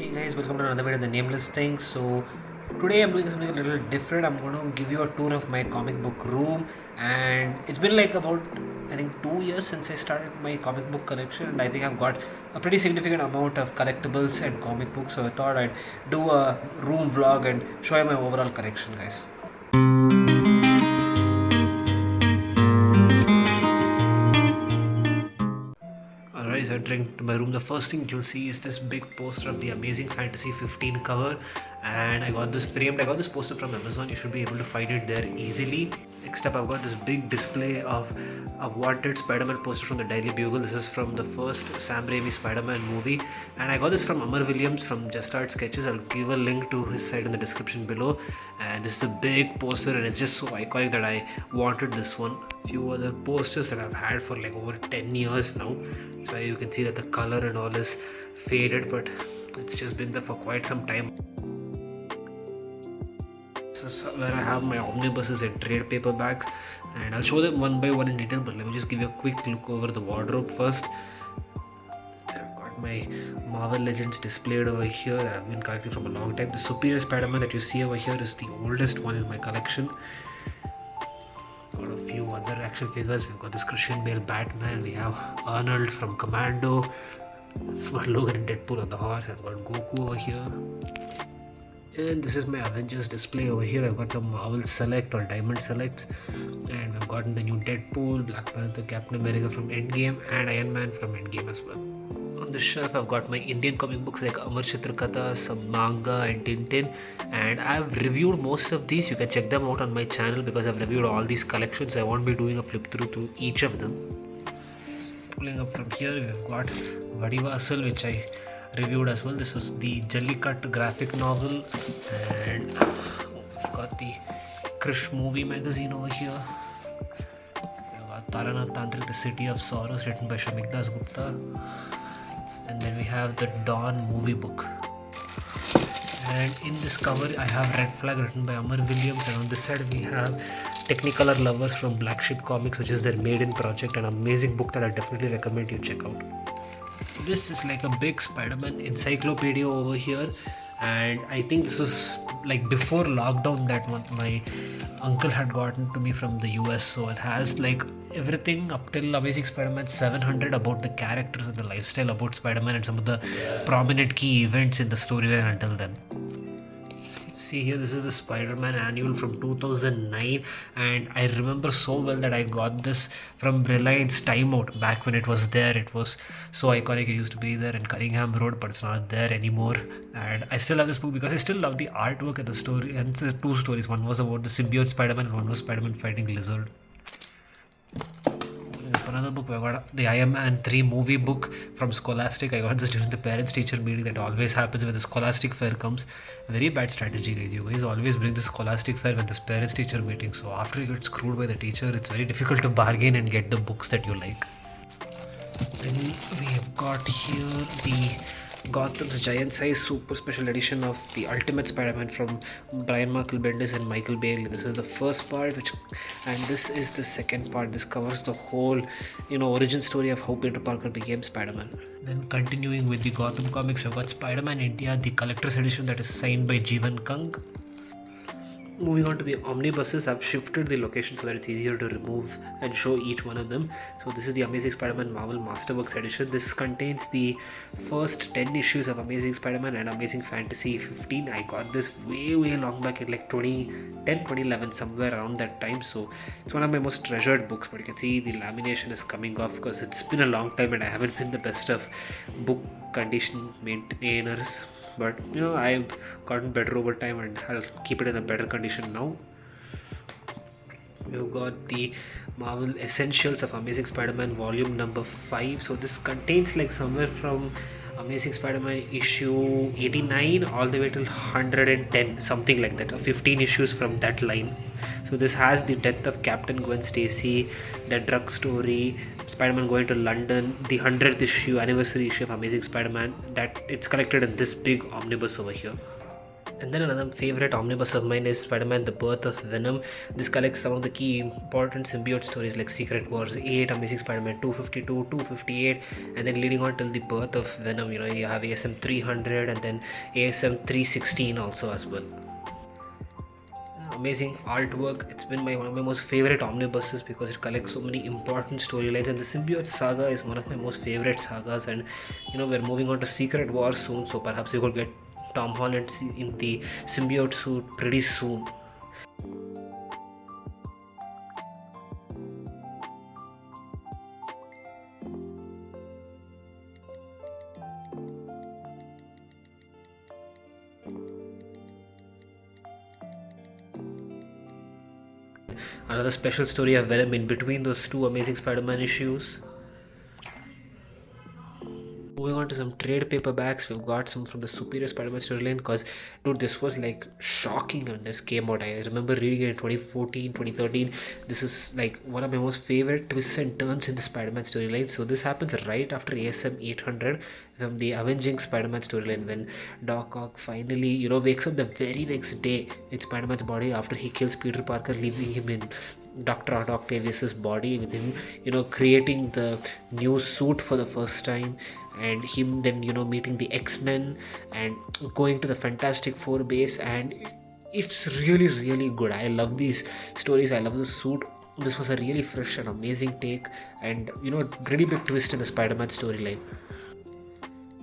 Hey guys, welcome to another video of the Nameless Thing. So today I'm doing something a little different. I'm going to give you a tour of my comic book room, and it's been like about I think 2 years since I started my comic book collection, and I think I've got a pretty significant amount of collectibles and comic books. So I thought I'd do a room vlog and show you my overall collection, guys. Alright, so entering to my room, the first thing you'll see is this big poster of the Amazing Fantasy 15 cover, and I got this framed. I got this poster from Amazon. You should be able to find it there easily. Next up, I've got this big display of a wanted Spider-Man poster from the Daily Bugle. This is from the first Sam Raimi Spider-Man movie, and I got this from Amar from Just Art Sketches. I'll give a link to his site in the description below. And this is a big poster, and it's just so iconic that I wanted this one. Few other posters that I've had for like over 10 years now. That's why you can see that the color and all is faded, but it's just been there for quite some time. This is where I have my omnibuses and trade paperbacks, and I'll show them one by one in detail, but let me just give you a quick look over the wardrobe first. I've got my Marvel Legends displayed over here that I've been collecting from a long time. The Superior Spider-Man that you see over here is the oldest one in my collection. Got a few other action figures. We've got this Christian Bale Batman. We have Arnold from Commando. We've got Logan and Deadpool on the horse. I've got Goku over here. And this is my Avengers display over here. I've got some Marvel Select or Diamond Selects, and I've gotten the new Deadpool, Black Panther, Captain America from Endgame, and Iron Man from Endgame as well. On the shelf, I've got my Indian comic books like Amar, Chitra, Katha, some manga, and Tintin, and I've reviewed most of these. You can check them out on my channel because I've reviewed all these collections. I won't be doing a flip through to each of them. Pulling up from here, we've got Vadivasal, which I reviewed as well. This is the Jallicut graphic novel, and we've got the Krish movie magazine over here. We've got Taranath Tantrik, The City of Sorrows, written by Shamik Das Gupta, and then we have the Dawn movie book. And in this cover, I have Red Flag, written by Amar, and on this side we have Technicolor Lovers from Black Sheep Comics, which is their maiden project, an amazing book that I definitely recommend you check out. This is like a big Spider-Man encyclopedia over here, and I think this was like before lockdown that one my uncle had gotten to me from the US. So it has like everything up till Amazing Spider-Man 700 about the characters and the lifestyle about Spider-Man and some of the prominent key events in the storyline until then. See here, this is the Spider-Man annual from 2009, and I remember so well that I got this from Reliance Timeout back when it was there. It was so iconic. It used to be there in Cunningham Road, but it's not there anymore. And I still have this book because I still love the artwork and the story. And it's two stories. One was about the symbiote Spider-Man, and one was Spider-Man fighting Lizard. Another book, I got the Iron Man 3 movie book from Scholastic. I got this during the parents teacher meeting that always happens when the Scholastic fair comes. Very bad strategy, guys. You guys always bring the Scholastic fair when this parents teacher meeting. So after you get screwed by the teacher, it's very difficult to bargain and get the books that you like. Then we have got here the Gotham's giant size super special edition of the Ultimate Spider-Man from Brian Michael Bendis and Michael Bailey. This is the first part, and this is the second part. This covers the whole, origin story of how Peter Parker became Spider-Man. Then continuing with the Gotham comics, we've got Spider-Man India, the collector's edition that is signed by Jeevan Kang. Moving on to the omnibuses, I've shifted the location so that it's easier to remove and show each one of them. So this is the Amazing Spider-Man Marvel Masterworks edition. This contains the first 10 issues of Amazing Spider-Man and Amazing Fantasy 15. I got this way long back in like 2010, 2011, somewhere around that time. So it's one of my most treasured books, but you can see the lamination is coming off because it's been a long time and I haven't been the best of book condition maintainers. But I've gotten better over time and I'll keep it in a better condition now. We've got the Marvel Essentials of Amazing Spider-Man volume number 5. So this contains like somewhere from Amazing Spider-Man issue 89 all the way till 110, something like that, 15 issues from that line. So this has the death of Captain Gwen Stacy, the drug story, Spider-Man going to London, the 100th anniversary issue of Amazing Spider-Man, that it's collected in this big omnibus over here. And then another favorite omnibus of mine is Spider-Man: The Birth of Venom. This collects some of the key important symbiote stories like Secret Wars 8, Amazing Spider-Man 252, 258, and then leading on till the birth of Venom. You have ASM 300 and then ASM 316 also as well. Amazing artwork. It's been one of my most favorite omnibuses because it collects so many important storylines, and the symbiote saga is one of my most favorite sagas. And we're moving on to Secret Wars soon, so perhaps we could get Tom Holland in the symbiote suit pretty soon. Another special story of Venom in between those two Amazing Spider-Man issues. Moving on to some trade paperbacks, we've got some from the Superior Spider-Man storyline because, dude, this was like shocking when this came out. I remember reading it in 2014, 2013. This is like one of my most favorite twists and turns in the Spider-Man storyline. So this happens right after ASM 800 from the Avenging Spider-Man storyline when Doc Ock finally, wakes up the very next day in Spider-Man's body after he kills Peter Parker, leaving him in Dr. Octavius's body, with him, creating the new suit for the first time, and him then, meeting the X-Men and going to the Fantastic Four base, and it's really, really good. I love these stories. I love the suit. This was a really fresh and amazing take, and really big twist in the Spider-Man storyline.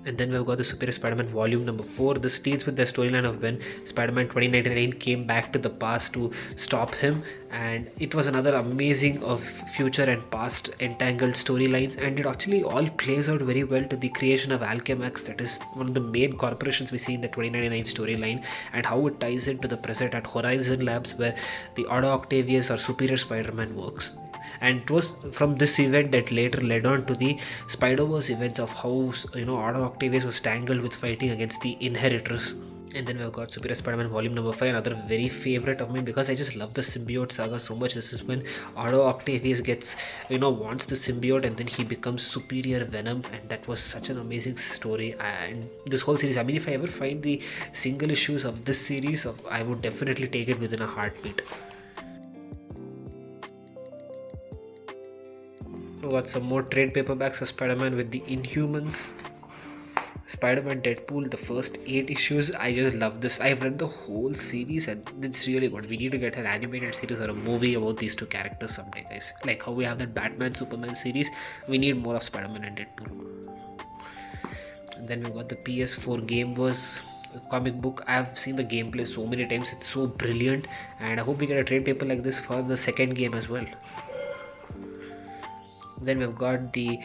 And then we've got the Superior Spider-Man Volume Number 4. This deals with the storyline of when Spider-Man 2099 came back to the past to stop him, and it was another amazing of future and past entangled storylines, and it actually all plays out very well to the creation of Alchemax, that is one of the main corporations we see in the 2099 storyline, and how it ties into the present at Horizon Labs, where the Otto Octavius or Superior Spider-Man works. And it was from this event that later led on to the Spider-Verse events of how Otto Octavius was tangled with fighting against the Inheritors. And then we've got Superior Spider-Man Volume Number 5, another very favorite of mine because I just love the symbiote saga so much. This is when Otto Octavius gets, wants the symbiote, and then he becomes Superior Venom, and that was such an amazing story. And this whole series, I mean, if I ever find the single issues of this series, I would definitely take it within a heartbeat. We got some more trade paperbacks of Spider-Man with the Inhumans. Spider-Man Deadpool, the first 8 issues. I just love this. I've read the whole series and it's really good. We need to get an animated series or a movie about these two characters someday, guys. Like how we have that Batman Superman series, we need more of Spider-Man and Deadpool. And then we've got the PS4 Gameverse comic book. I've seen the gameplay so many times. It's so brilliant, and I hope we get a trade paper like this for the second game as well. Then we've got the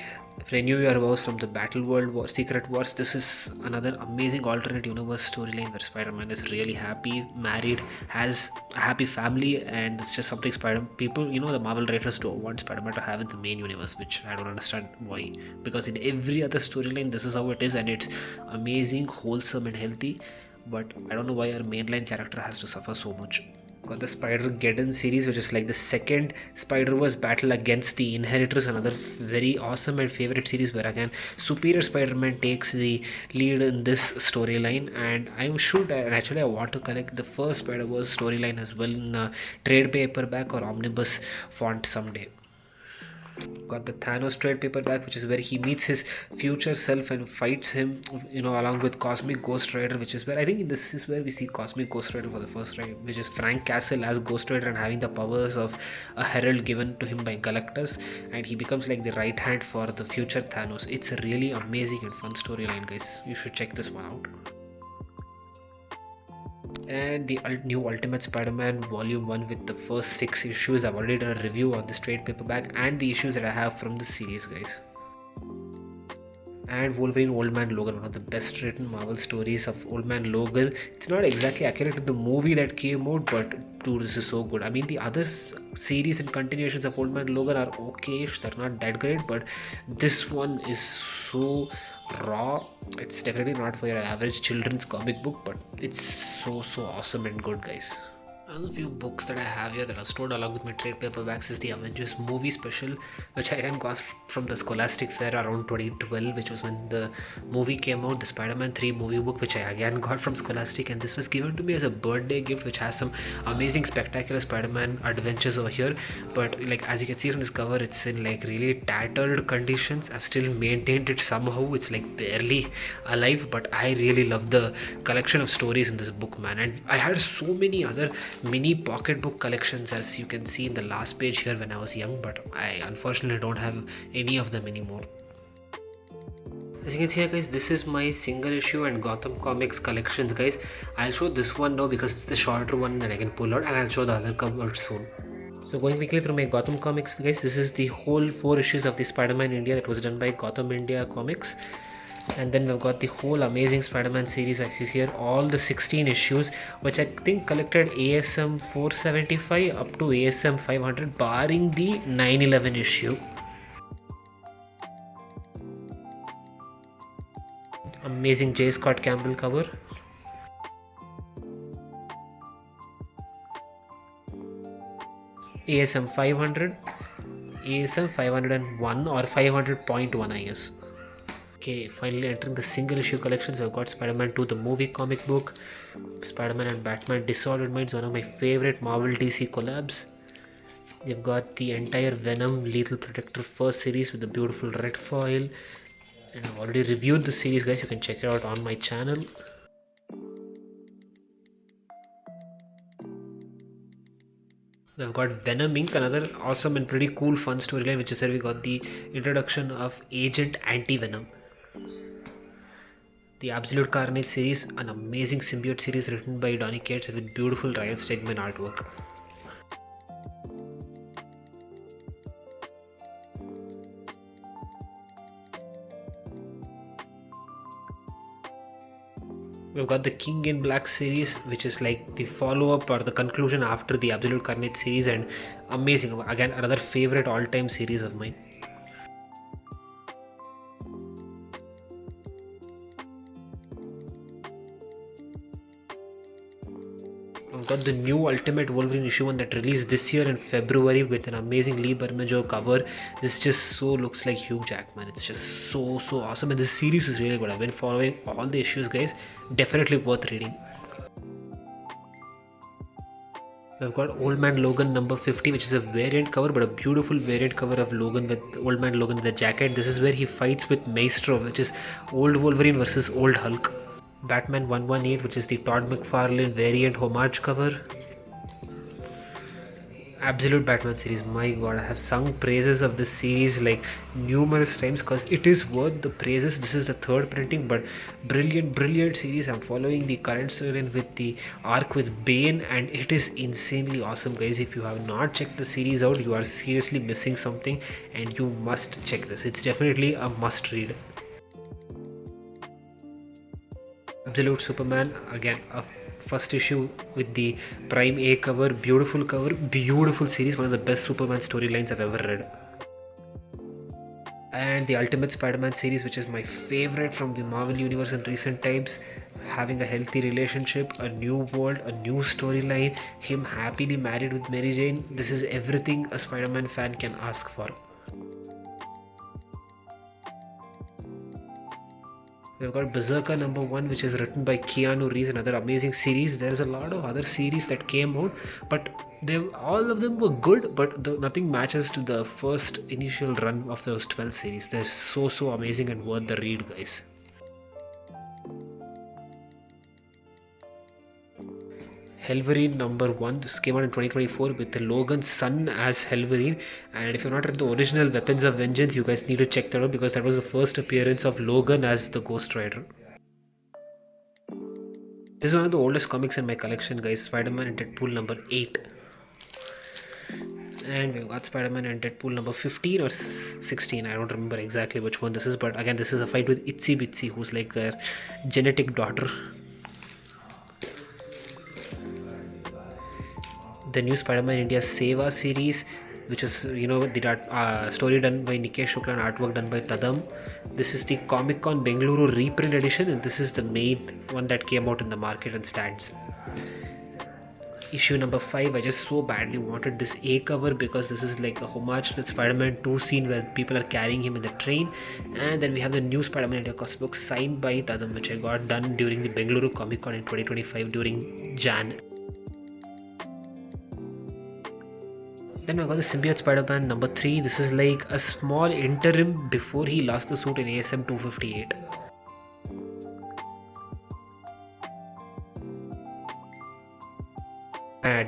Renew Your Vows from the Battle World Secret Wars. This is another amazing alternate universe storyline where Spider-Man is really happy, married, has a happy family, and it's just something people, the Marvel writers don't want Spider-Man to have in the main universe, which I don't understand why. Because in every other storyline, this is how it is, and it's amazing, wholesome, and healthy. But I don't know why our mainline character has to suffer so much. Got the Spider-Geddon series, which is like the second Spider-Verse battle against the Inheritors, another very awesome and favorite series where again Superior Spider-Man takes the lead in this storyline, and I want to collect the first Spider-Verse storyline as well in a trade paperback or omnibus font someday. Got the Thanos trade paperback, which is where he meets his future self and fights him, along with Cosmic Ghost Rider, which is where I think this is where we see Cosmic Ghost Rider for the first time, which is Frank Castle as Ghost Rider and having the powers of a herald given to him by Galactus, and he becomes like the right hand for the future Thanos. It's a really amazing and fun storyline, guys. You should check this one out. And the new Ultimate Spider-Man Volume 1 with the first 6 issues. I've already done a review on this trade paperback and the issues that I have from the series, guys. And Wolverine Old Man Logan, one of the best written Marvel stories of Old Man Logan. It's not exactly accurate to the movie that came out, but dude, this is so good. I mean, the other series and continuations of Old Man Logan are okay-ish, they're not that great, but this one is so raw. It's definitely not for your average children's comic book, but it's so awesome and good, guys. Another few books that I have here that are stored along with my trade paperbacks is the Avengers movie special, which I again got from the Scholastic Fair around 2012, which was when the movie came out. The Spider-Man 3 movie book, which I again got from Scholastic, and this was given to me as a birthday gift, which has some amazing, spectacular Spider-Man adventures over here. But like as you can see from this cover, it's in like really tattered conditions. I've still maintained it somehow. It's like barely alive, but I really love the collection of stories in this book, man. And I had so many other mini pocketbook collections, as you can see in the last page here, when I was young, but I unfortunately don't have any of them anymore. As you can see here, guys, this is my single issue and Gotham Comics collections, guys. I'll show this one now because it's the shorter one that I can pull out, and I'll show the other cover soon. So going quickly through my Gotham Comics, guys, this is the whole 4 issues of the Spider-Man India that was done by Gotham India Comics. And then we've got the whole Amazing Spider-Man series, as you see here, all the 16 issues, which I think collected ASM 475 up to ASM 500, barring the 911 issue. Amazing J. Scott Campbell cover. ASM 500, ASM 501 or 500.1, I guess. Okay, finally entering the single issue collections, we've got Spider-Man 2, the movie comic book, Spider-Man and Batman Disordered Minds, one of my favorite Marvel DC collabs. You've got the entire Venom Lethal Protector first series with the beautiful red foil, and I've already reviewed the series, guys. You can check it out on my channel. We've got Venom Inc., another awesome and pretty cool fun storyline, which is where we got the introduction of Agent Anti-Venom. The Absolute Carnage series, an amazing symbiote series written by Donny Cates with beautiful Ryan Stegman artwork. We've got the King in Black series, which is like the follow-up or the conclusion after the Absolute Carnage series, and amazing. Again, another favorite all-time series of mine. I've got the new Ultimate Wolverine issue 1 that released this year in February with an amazing Lee Bermejo cover. This just so looks like Hugh Jackman. It's just so awesome, and this series is really good. I've been following all the issues, guys. Definitely worth reading. We've got Old Man Logan number 50, which is a variant cover, but a beautiful variant cover of Logan with Old Man Logan with a jacket. This is where he fights with Maestro, which is old Wolverine versus old Hulk. Batman 118, which is the Todd McFarlane variant homage cover. Absolute Batman series, my god, I have sung praises of this series like numerous times because it is worth the praises. This is the third printing, but brilliant series. I'm following the current storyline with the arc with Bane, and it is insanely awesome, guys. If you have not checked the series out, you are seriously missing something, and you must check this. It's definitely a must read. Absolute Superman, again a first issue with the Prime A cover, beautiful series, one of the best Superman storylines I've ever read. And the Ultimate Spider-Man series, which is my favorite from the Marvel Universe in recent times, having a healthy relationship, a new world, a new storyline, him happily married with Mary Jane. This is everything a Spider-Man fan can ask for. We've got Berserker number 1, which is written by Keanu Reeves, another amazing series. There's a lot of other series that came out, but all of them were good, but nothing matches to the first initial run of those 12 series. They're so amazing and worth the read, guys. Helverine number 1. This came out in 2024 with Logan's son as Helverine. And if you've not read the original Weapons of Vengeance, you guys need to check that out because that was the first appearance of Logan as the Ghost Rider. This is one of the oldest comics in my collection, guys. Spider-Man and Deadpool number 8. And we've got Spider-Man and Deadpool number 15 or 16. I don't remember exactly which one this is, but again, this is a fight with Itsy Bitsy, who's like their genetic daughter. The new Spider-Man India Seva series, which is the story done by Nikesh Shukla and artwork done by Tadam. This is the Comic Con Bengaluru reprint edition, and this is the main one that came out in the market and stands. issue number 5. I just so badly wanted this A cover because this is like a homage to the Spider-Man 2 scene where people are carrying him in the train. And then we have the new Spider-Man India comic book signed by GOTHAM, which I got done during the Bengaluru Comic Con in 2025 during Jan. Then I got the Symbiote Spider-Man number 3. This is like a small interim before he lost the suit in ASM 258.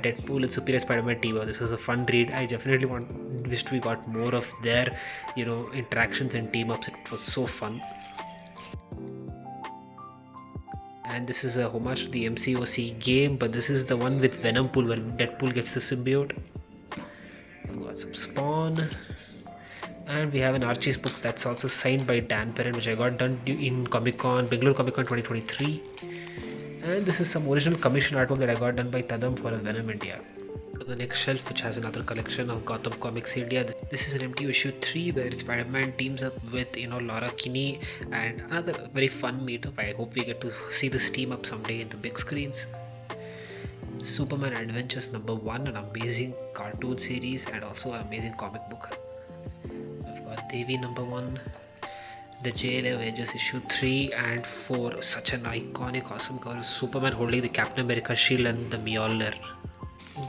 Deadpool and Superior Spider-Man team up. This was a fun read. I definitely wished we got more of their, interactions and team ups. It was so fun. And this is a homage to the MCOC game, but this is the one with Venom Pool where Deadpool gets the symbiote. I've got some Spawn. And we have an Archie's book that's also signed by Dan Perrin, which I got done in Bengaluru Comic Con 2023. And this is some original commission artwork that I got done by Tadam for a Venom India. To the next shelf, which has another collection of Gotham Comics India. This is an MTU issue 3 where Spider-Man teams up with Laura Kinney and another very fun meetup. I hope we get to see this team up someday in the big screens. Superman Adventures number 1, an amazing cartoon series and also an amazing comic book. I've got Devi number 1. The JLA Avengers issue 3 and 4, such an iconic, awesome cover. Superman holding the Captain America shield and the Mjolnir.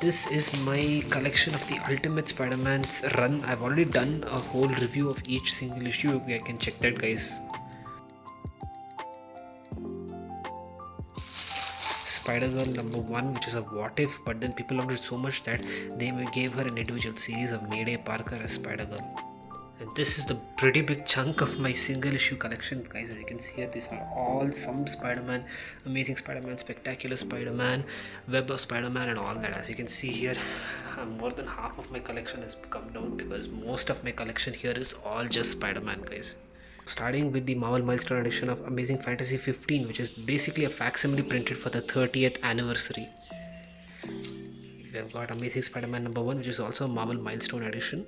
This is my collection of the Ultimate Spider-Man's run. I've already done a whole review of each single issue. I can check that, guys. Spider-Girl number 1, which is a what if, but then people loved it so much that they gave her an individual series of Mayday Parker as Spider-Girl. And this is the pretty big chunk of my single issue collection, guys. As you can see here, these are all some Spider-Man, Amazing Spider-Man, Spectacular Spider-Man, Web of Spider-Man and all that. As you can see here, more than half of my collection has come down because most of my collection here is all just Spider-Man, guys. Starting with the Marvel Milestone edition of Amazing Fantasy 15, which is basically a facsimile printed for the 30th anniversary. We've got Amazing Spider-Man number 1, which is also a Marvel Milestone edition.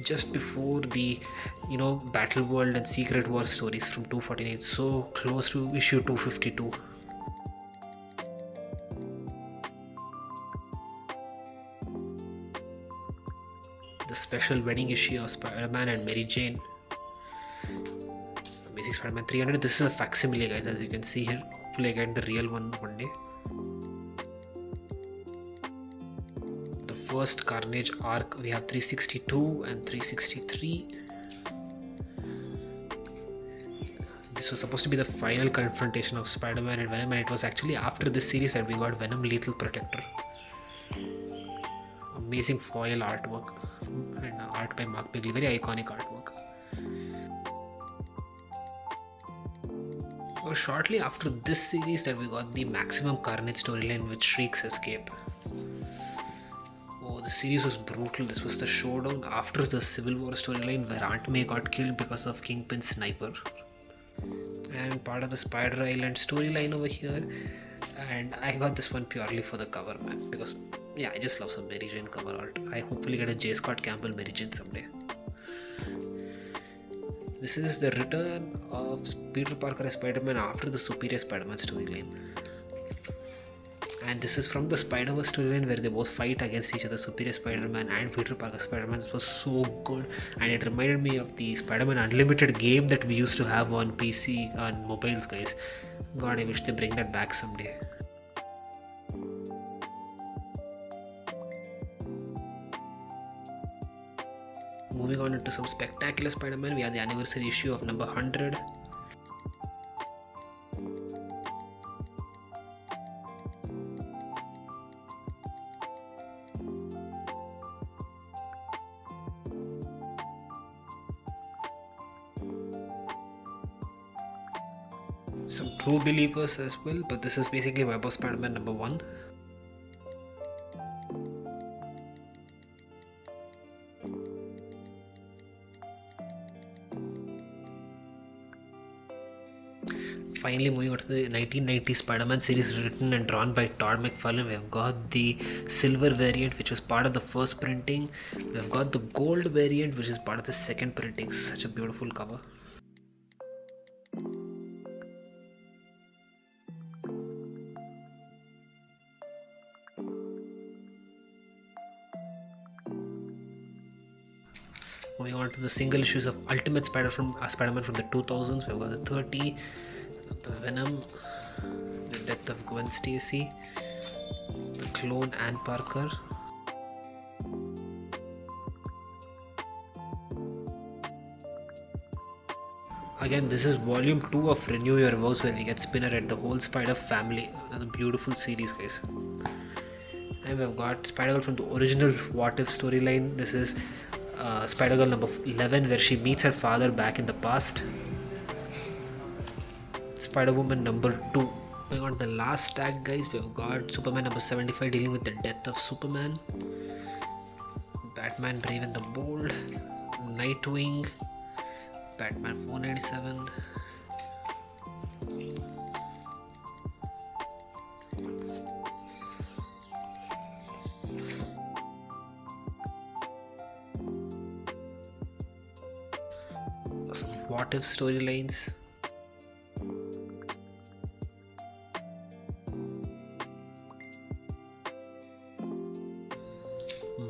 Just before the Battle World and Secret War stories from 249, so close to issue 252. The special wedding issue of Spider-Man and Mary Jane. Amazing Spider-Man 300. This is a facsimile, guys, as you can see here. Hopefully I get the real one day. First Carnage arc, we have 362 and 363. This was supposed to be the final confrontation of Spider-Man and Venom, and it was actually after this series that we got Venom Lethal Protector. Amazing foil artwork and art by Mark Bagley, very iconic artwork. It was shortly after this series that we got the Maximum Carnage storyline with Shriek's escape. The series was brutal. This was the showdown after the Civil War storyline where Aunt May got killed because of Kingpin's sniper. And part of the Spider Island storyline over here. And I got this one purely for the cover, man. Because, I just love some Mary Jane cover art. I hopefully get a J. Scott Campbell Mary Jane someday. This is the return of Peter Parker as Spider-Man after the Superior Spider-Man storyline. And this is from the Spider-Verse storyline where they both fight against each other, Superior Spider-Man and Peter Parker Spider-Man. This was so good, and it reminded me of the Spider-Man Unlimited game that we used to have on PC, on mobiles, guys. God, I wish they bring that back someday. Moving on into some Spectacular Spider-Man, we have the anniversary issue of number 100. Some True Believers as well, but this is basically Web of Spider-Man number 1. Finally, moving on to the 1990 Spider-Man series written and drawn by Todd McFarlane. We have got the silver variant, which was part of the first printing. We have got the gold variant, which is part of the second printing. Such a beautiful cover. Moving on to the single issues of Ultimate Spider-Man from the 2000s. We've got the 30, the Venom, the death of Gwen Stacy, the clone Ann Parker, again this is volume 2 of Renew Your Vows, where we get Spinner at the whole Spider family. Another beautiful series, guys. And we've got Spider-Girl from the original What If storyline. This is Spider-Girl number 11, where she meets her father back in the past. Spider-Woman number 2. Going on to the last tag, guys, we've got Superman number 75, dealing with the death of Superman. Batman Brave and the Bold, Nightwing, Batman 497, What If storylines,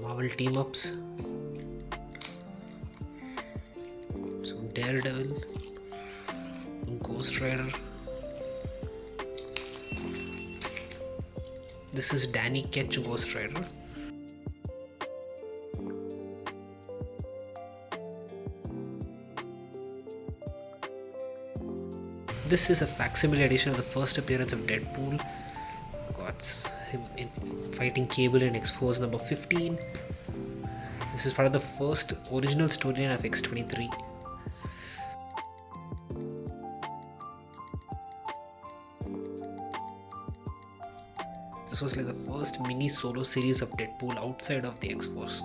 Marvel team ups, some Daredevil, Ghost Rider. This is Danny Ketch Ghost Rider. This is a facsimile edition of the first appearance of Deadpool. Got him fighting Cable in X-Force number 15. This is part of the first original storyline of X-23. This was like the first mini solo series of Deadpool outside of the X-Force.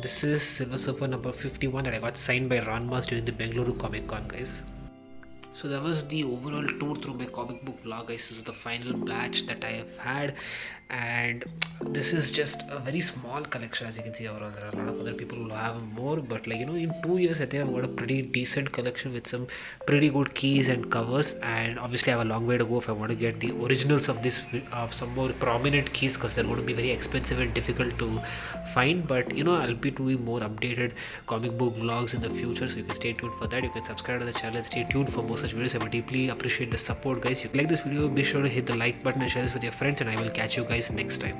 This is Silver Surfer number 51 that I got signed by Ron Moss during the Bengaluru Comic Con, guys. So that was the overall tour through my comic book vlog, guys. This is the final batch that I have had, and this is just a very small collection. As you can see overall, there are a lot of other people who have more, but like, you know, in 2 years I think I've got a pretty decent collection with some pretty good keys and covers, and obviously I have a long way to go if I want to get the originals of this, of some more prominent keys, because they're going to be very expensive and difficult to find. But you know, I'll be doing more updated comic book vlogs in the future, so you can stay tuned for that. You can subscribe to the channel and stay tuned for more such videos. I would deeply appreciate the support, guys. If you like this video, be sure to hit the like button and share this with your friends, and I will catch you guys next time.